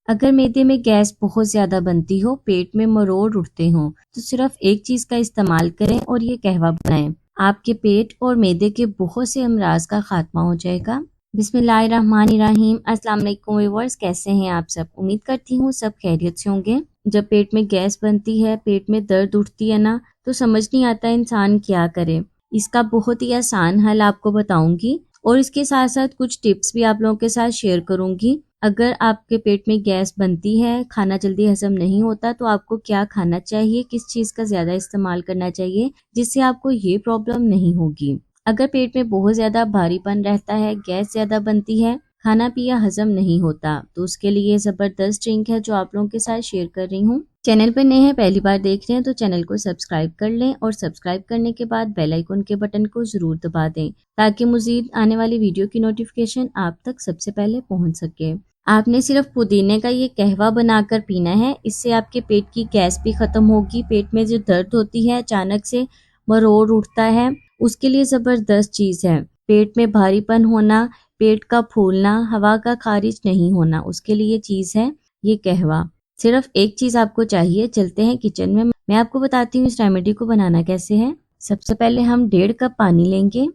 अगर मैदे में गैस बहुत ज्यादा बनती हो, पेट में मरोड़ उठते हो, तो सिर्फ एक चीज का इस्तेमाल करें और ये कहवा बनाएं। आपके पेट और मैदे के बहुत से अमराज का खात्मा हो जाएगा। बिस्मिल्लाहिर्रहमानिर्रहीम। अस्सलाम वालेकुम व्यूअर्स, कैसे हैं आप सब? उम्मीद करती हूँ सब खैरियत से होंगे। जब पेट में गैस बनती है, पेट में दर्द उठती है ना, तो समझ नहीं आता इंसान क्या करे। इसका बहुत ही आसान हल आपको बताऊंगी और इसके साथ साथ कुछ टिप्स भी आप लोगों के साथ शेयर करूंगी। अगर आपके पेट में गैस बनती है, खाना जल्दी हजम नहीं होता, तो आपको क्या खाना चाहिए, किस चीज का ज्यादा इस्तेमाल करना चाहिए जिससे आपको ये प्रॉब्लम नहीं होगी। अगर पेट में बहुत ज्यादा भारीपन रहता है, गैस ज्यादा बनती है, खाना पिया हजम नहीं होता, तो उसके लिए जबरदस्त ड्रिंक है जो आप लोगों के साथ शेयर कर रही हूँ। चैनल पर नए हैं, पहली बार देख रहे हैं, तो चैनल को सब्सक्राइब कर लें और सब्सक्राइब करने के बाद बेल आइकन के बटन को जरूर दबा दें ताकि मजीद आने वाली वीडियो की नोटिफिकेशन आप तक सबसे पहले पहुंच सके। आपने सिर्फ पुदीने का ये कहवा बनाकर पीना है। इससे आपके पेट की गैस भी खत्म होगी। पेट में जो दर्द होती है, अचानक से मरोड़ उठता है, उसके लिए जबरदस्त चीज है। पेट में भारीपन होना, पेट का फूलना, हवा का खारिज नहीं होना, उसके लिए चीज है ये कहवा। सिर्फ एक चीज आपको चाहिए। चलते हैं किचन में, मैं आपको बताती हूँ इस रेमेडी को बनाना कैसे है। सबसे पहले हम 1.5 कप पानी लेंगे।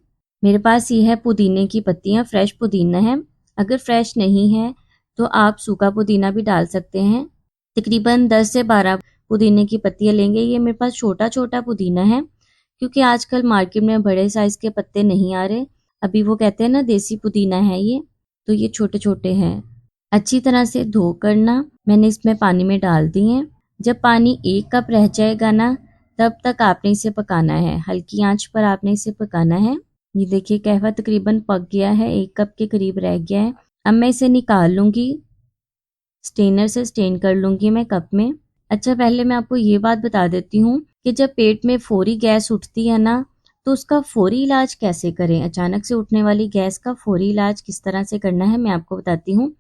मेरे पास ये है पुदीने की पत्तियां, फ्रेश पुदीना है। अगर फ्रेश नहीं है तो आप सूखा पुदीना भी डाल सकते हैं। तकरीबन 10 से 12 पुदीने की पत्तियां लेंगे। ये मेरे पास छोटा छोटा पुदीना है क्योंकि आजकल मार्केट में बड़े साइज के पत्ते नहीं आ रहे। अभी वो कहते हैं ना देसी पुदीना है ये, तो ये छोटे छोटे हैं। अच्छी तरह से धो करना मैंने इसमें पानी में डाल दी है। जब पानी 1 कप रह जाएगा ना, तब तक आपने इसे पकाना है। हल्की आंच पर आपने इसे पकाना है। ये देखिए कहवा तकरीबन पक गया है, 1 कप के करीब रह गया है। अब मैं इसे निकाल लूंगी, स्टेनर से स्टेन कर लूंगी मैं कप में। अच्छा, पहले मैं आपको ये बात बता देती हूँ कि जब पेट में फौरी गैस उठती है ना, तो उसका फौरी इलाज कैसे करें। अचानक से उठने वाली गैस का फौरी इलाज किस तरह से करना है मैं आपको बताती हूँ।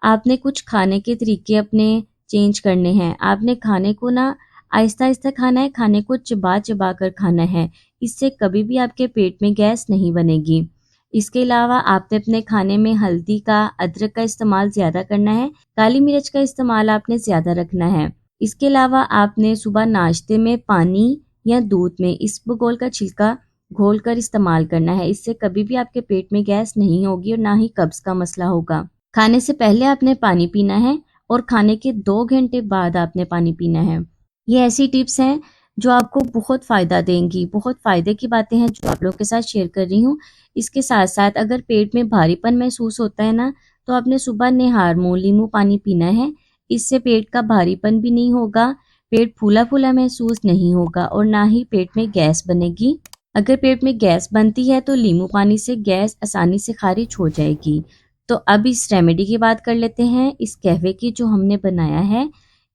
आपने कुछ खाने के तरीके अपने चेंज करने हैं। आपने खाने को ना आहिस्ता आहिस्ता खाना है, खाने को चबा चबा कर खाना है। इससे कभी भी आपके पेट में गैस नहीं बनेगी। इसके अलावा आपने अपने खाने में हल्दी का, अदरक का इस्तेमाल ज्यादा करना है। काली मिर्च का इस्तेमाल आपने ज्यादा रखना है। इसके अलावा आपने सुबह नाश्ते में पानी या दूध में इसबगोल का छिलका घोल कर इस्तेमाल करना है। इससे कभी भी आपके पेट में गैस नहीं होगी और ना ही कब्ज का मसला होगा। खाने से पहले आपने पानी पीना है और खाने के 2 घंटे बाद आपने पानी पीना है। ये ऐसी टिप्स हैं जो आपको बहुत फायदा देंगी। बहुत फायदे की बातें हैं जो आप लोगों के साथ शेयर कर रही हूँ। इसके साथ साथ अगर पेट में भारीपन महसूस होता है ना, तो आपने सुबह निहार मुंह नींबू पानी पीना है। इससे पेट का भारीपन भी नहीं होगा, पेट फूला फूला महसूस नहीं होगा और ना ही पेट में गैस बनेगी। अगर पेट में गैस बनती है तो नींबू पानी से गैस आसानी से खारिज हो जाएगी। तो अब इस रेमेडी की बात कर लेते हैं, इस कहवे की जो हमने बनाया है।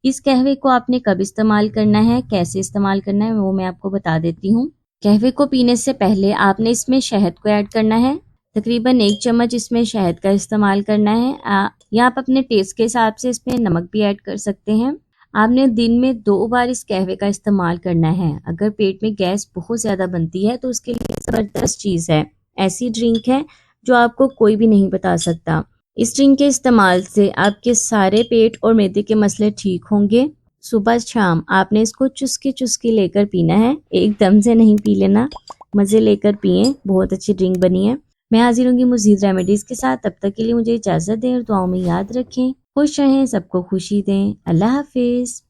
इस कहवे को आपने कब इस्तेमाल करना है, कैसे इस्तेमाल करना है, वो मैं आपको बता देती हूँ। कहवे को पीने से पहले आपने इसमें शहद को ऐड करना है। तकरीबन 1 चम्मच इसमें शहद का इस्तेमाल करना है। या आप अपने टेस्ट के हिसाब से इसमें नमक भी ऐड कर सकते हैं। आपने दिन में 2 बार इस कहवे का इस्तेमाल करना है। अगर पेट में गैस बहुत ज्यादा बनती है तो उसके लिए जबरदस्त चीज है। ऐसी ड्रिंक है जो आपको कोई भी नहीं बता सकता। इस ड्रिंक के इस्तेमाल से आपके सारे पेट और मैदे के मसले ठीक होंगे। सुबह शाम आपने इसको चुस्की चुस्की लेकर पीना है, एकदम से नहीं पी लेना, मजे लेकर पिए। बहुत अच्छी ड्रिंक बनी है। मैं हाजिर होंगी मज़ीद रेमेडीज के साथ। तब तक के लिए मुझे इजाजत दें और दुआओं में याद रखें। खुश रहें, सबको खुशी दें। अल्लाह हाफिज।